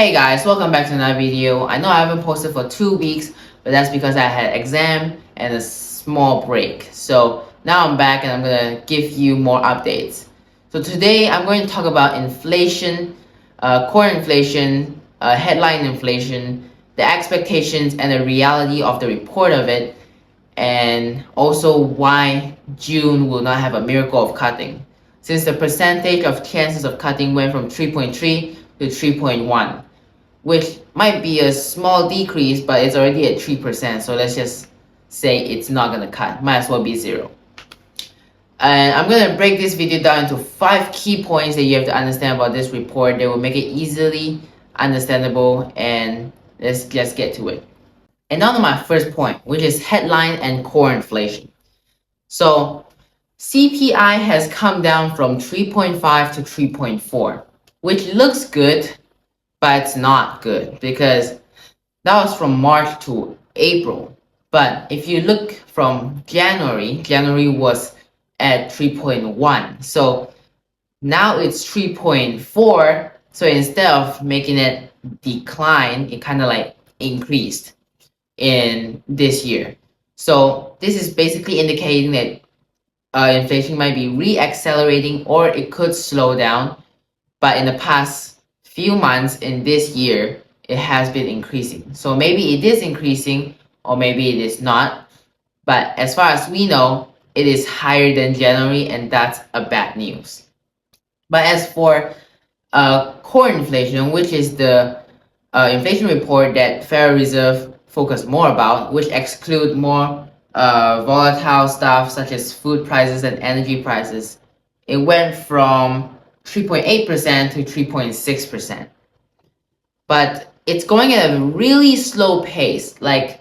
Hey guys, welcome back to another video. I know I haven't posted for 2 weeks, but that's because I had exam and a small break. So now I'm back and I'm gonna give you more updates. So today I'm going to talk about inflation, core inflation, headline inflation, the expectations and the reality of the report of it, and also why June will not have a miracle of cutting, since the percentage of chances of cutting went from 3.3 to 3.1, which might be a small decrease, but it's already at 3%. So let's just say it's not gonna cut. Might as well be zero. And I'm gonna break this video down into 5 key points that you have to understand about this report that will make it easily understandable. And let's just get to it. And now to my first point, which is headline and core inflation. So CPI has come down from 3.5 to 3.4, which looks good, but it's not good because that was from March to April. But if you look from January was at 3.1. So now it's 3.4. So instead of making it decline, it kind of like increased in this year. So this is basically indicating that inflation might be re-accelerating or it could slow down. But in the past few months in this year, it has been increasing. So maybe it is increasing or maybe it is not. But as far as we know, it is higher than January, and that's a bad news. But as for core inflation, which is the inflation report that Federal Reserve focus more about, which exclude more volatile stuff such as food prices and energy prices, it went from 3.8% to 3.6%. But it's going at a really slow pace. Like,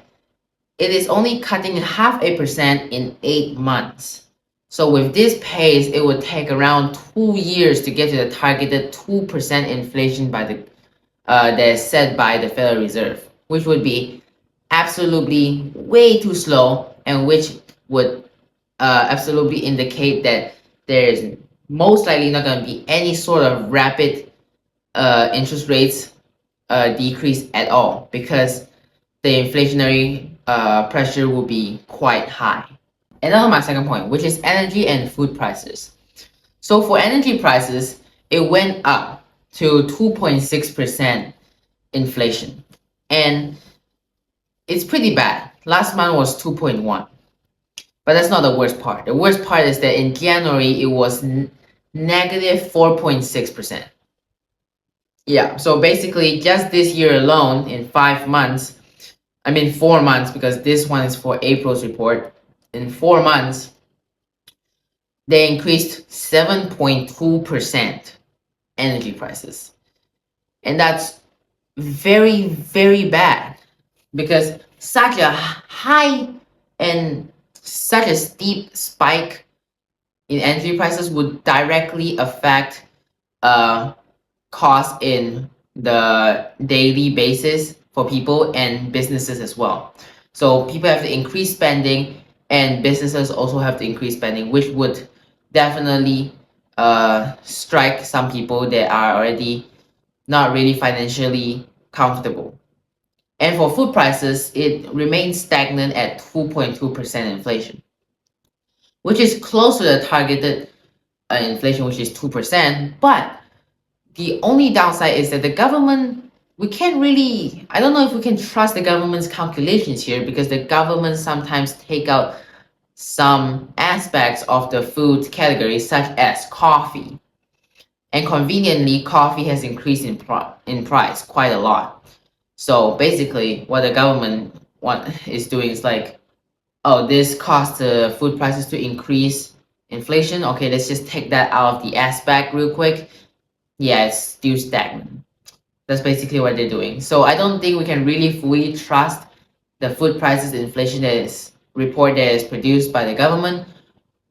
it is only cutting 0.5% in 8 months. So with this pace, it would take around 2 years to get to the targeted 2% inflation by the that is set by the Federal Reserve, which would be absolutely way too slow, and which would absolutely indicate that there is most likely not going to be any sort of rapid interest rates decrease at all, because the inflationary pressure will be quite high. And now my second point, which is energy and food prices. So for energy prices, it went up to 2.6% inflation. And it's pretty bad. Last month was 2.1. But that's not the worst part. The worst part is that in January, it was negative 4.6%. Yeah, so basically just this year alone, in 5 months, 4 months, because this one is for April's report, in 4 months, they increased 7.2% energy prices. And that's very, very bad, because such a high and such a steep spike in energy prices would directly affect costs in the daily basis for people and businesses as well. So people have to increase spending, and businesses also have to increase spending, which would definitely strike some people that are already not really financially comfortable. And for food prices, it remains stagnant at 2.2% inflation, which is close to the targeted inflation, which is 2%. But the only downside is that the government, we can't really, I don't know if we can trust the government's calculations here, because the government sometimes take out some aspects of the food category, such as coffee. And conveniently, coffee has increased in price quite a lot. So basically, what the government is doing is like, oh, this caused the food prices to increase inflation. Okay, let's just take that out of the aspect real quick. Yeah, it's still stagnant. That's basically what they're doing. So I don't think we can really fully trust the food prices inflation report that is produced by the government.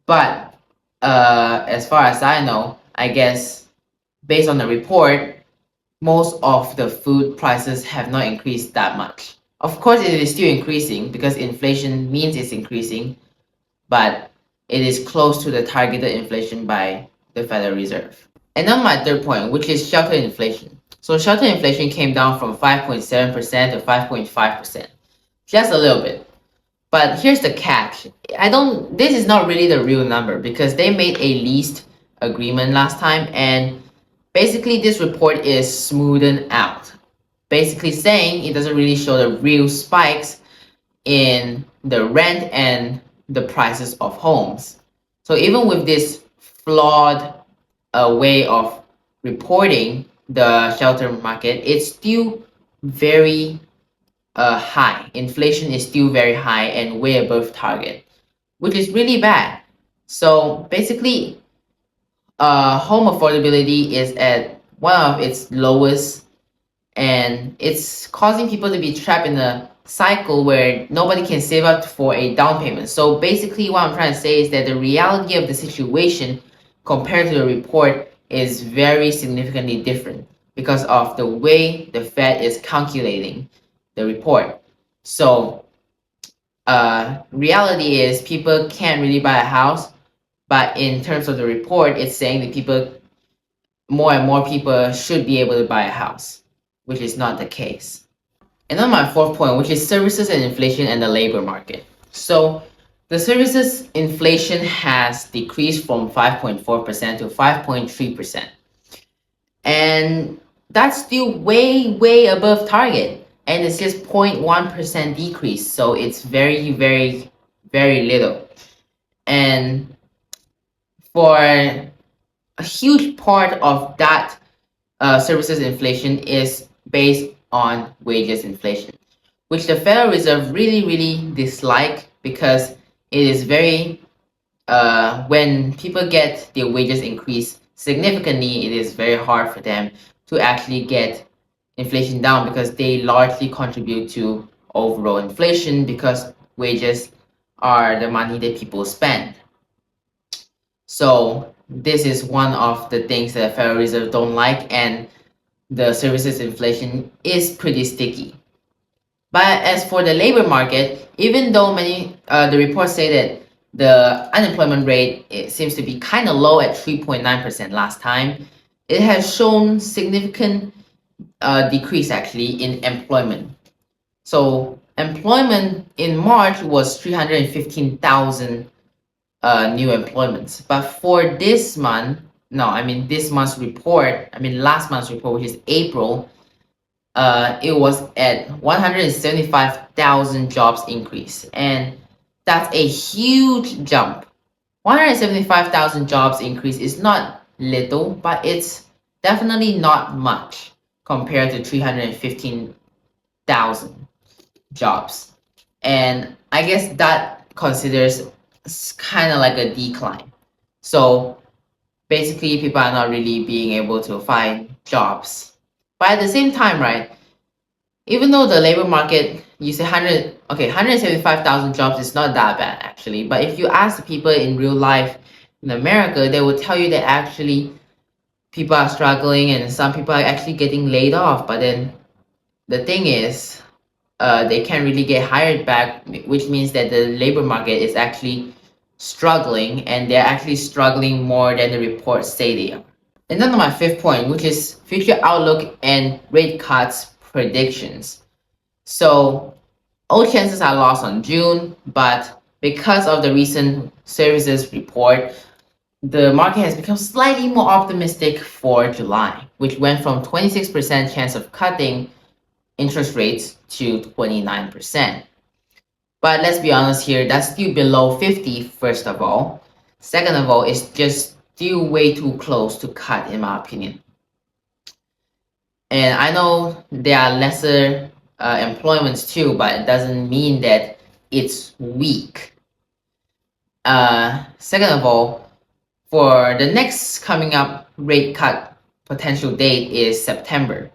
But as far as I know, I guess based on the report, most of the food prices have not increased that much. Of course, it is still increasing because inflation means it's increasing, but it is close to the targeted inflation by the Federal Reserve. And now my third point, which is shelter inflation. So shelter inflation came down from 5.7% to 5.5%, just a little bit. But here's the catch. This is not really the real number because they made a leased agreement last time, and basically this report is smoothened out. Basically saying it doesn't really show the real spikes in the rent and the prices of homes. So even with this flawed way of reporting the shelter market, it's still very high. Inflation is still very high and way above target, which is really bad. So basically, home affordability is at one of its lowest, and it's causing people to be trapped in a cycle where nobody can save up for a down payment. So basically, what I'm trying to say is that the reality of the situation compared to the report is very significantly different because of the way the Fed is calculating the report. So, reality is people can't really buy a house, but in terms of the report, it's saying that more and more people should be able to buy a house, which is not the case. And on my fourth point, which is services and inflation and the labor market. So the services inflation has decreased from 5.4% to 5.3%. And that's still way above target. And it's just 0.1% decrease. So it's very little. And for a huge part of that services inflation is based on wages inflation, which the Federal Reserve really dislike because it is very when people get their wages increased significantly, it is very hard for them to actually get inflation down because they largely contribute to overall inflation because wages are the money that people spend. So this is one of the things that the Federal Reserve don't like, and the services inflation is pretty sticky. But as for the labor market, even though the reports say that the unemployment rate, it seems to be kind of low at 3.9% last time, it has shown significant decrease actually in employment. So employment in March was 315,000 new employments, but for this month, no, I mean this month's report, I mean last month's report, which is April, it was at 175,000 jobs increase, and that's a huge jump. 175,000 jobs increase is not little, but it's definitely not much compared to 315,000 jobs. And I guess that considers kind of like a decline. So basically, people are not really being able to find jobs. But at the same time, right, even though the labor market, you say 175,000 jobs is not that bad actually. But if you ask the people in real life in America, they will tell you that actually people are struggling and some people are actually getting laid off. But then the thing is, they can't really get hired back, which means that the labor market is actually struggling, and they're actually struggling more than the reports say they are. And then on my fifth point, which is future outlook and rate cuts predictions. So all chances are lost on June, but because of the recent services report, the market has become slightly more optimistic for July, which went from 26% chance of cutting interest rates to 29%. But let's be honest here, that's still below 50, first of all. Second of all, it's just still way too close to cut, in my opinion. And I know there are lesser employments too, but it doesn't mean that it's weak. Second of all, for the next coming up rate cut potential date is September.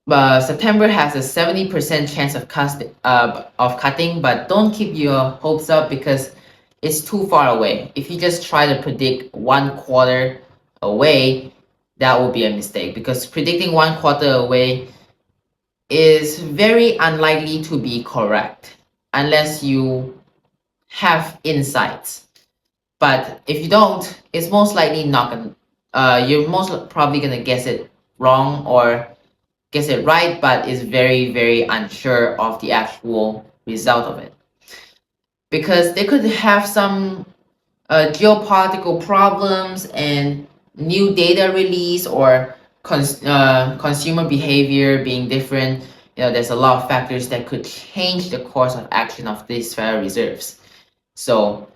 September has a 70% chance of cutting, but don't keep your hopes up because it's too far away. If you just try to predict 1 quarter away, that would be a mistake because predicting 1 quarter away is very unlikely to be correct unless you have insights. But if you don't, it's most likely not gonna. You're most probably gonna guess it wrong or gets it right, but is very, very unsure of the actual result of it. Because they could have some geopolitical problems and new data release or consumer behavior being different. There's a lot of factors that could change the course of action of these Federal Reserves. So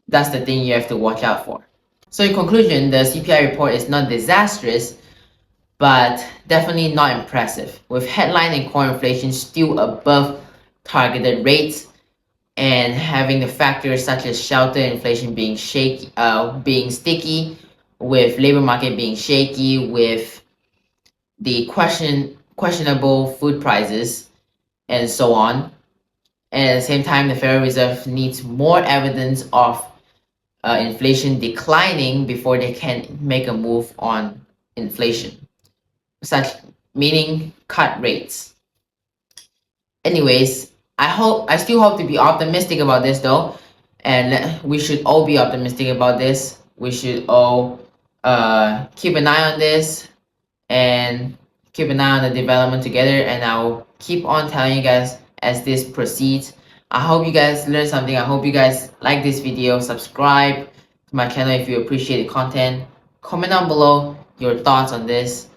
that's the thing you have to watch out for. So in conclusion, the CPI report is not disastrous, but definitely not impressive, with headline and core inflation still above targeted rates, and having the factors such as shelter inflation being being sticky, with labor market being shaky, with the questionable food prices, and so on. And at the same time, the Federal Reserve needs more evidence of inflation declining before they can make a move on inflation, such meaning cut rates. Anyways, I still hope to be optimistic about this though, and we should all be optimistic about this. We should all keep an eye on this and keep an eye on the development together, and I'll keep on telling you guys as this proceeds. I hope you guys learned something. I hope you guys like this video. Subscribe to my channel if you appreciate the content. Comment down below your thoughts on this,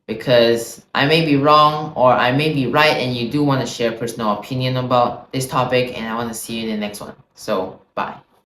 because I may be wrong or I may be right and you do want to share personal opinion about this topic, and I want to see you in the next one. So bye.